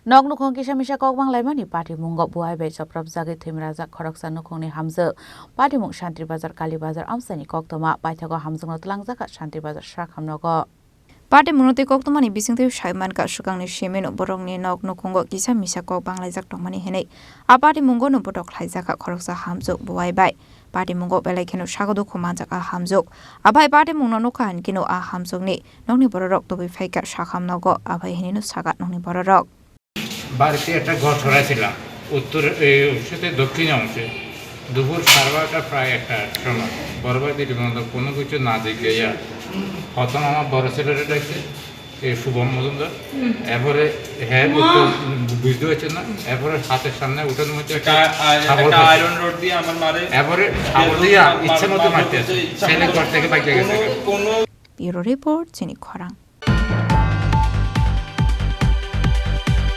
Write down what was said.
Nog Nukhungo Kisamisa Kokbanglaimani Patimungo Buwai Bai Choprokjagwi Thwimrajak Khoroksa Nukhungni Hamjwk Patimung Santirbazar Bazar Amchaini Koktwma Paithago Hamjwkno Twlangjakha Santirbazar Sakham Nogo Patimungo Koktwmani bisingteu saimanka sukangni semeno borongni Nog Nukhungo Kisamisa Kokbanglaimani tongmani hene Patimungo no bodok Twlangjakha Khoroksa Hamjwk Buwai Bai Patimungo belaikeno sagodo Khomajaka Hamjwk abai Patimungno nokhan kino a Hamjwkni nongni borok tobi faika Sakham Nogo abai hinino sagat nongni borok বাড়িতে একটা ঘর ছড়াইছিলাম উত্তর অংশতে দক্ষিণ অংশে দুপুর 12:30 প্রায় একটা সময় বড় ভাই দিদি বন্ধ কোনো কিছু না দেখে প্রথম আমার বড় ছেলেটা ডাকছে এই শুভম মজুমদার এরপরে হ্যাঁ বুঝতে পারছে না এরপরে হাতের সামনে উঠানোর মধ্যে আয়রন রড দিয়ে আমার মারে এরপরে সাবল দিয়ে ইচ্ছে মতো মারতে ছেলে ঘর থেকে বাইকে গেছে ব্যুরো রিপোর্ট চিনি খরাং।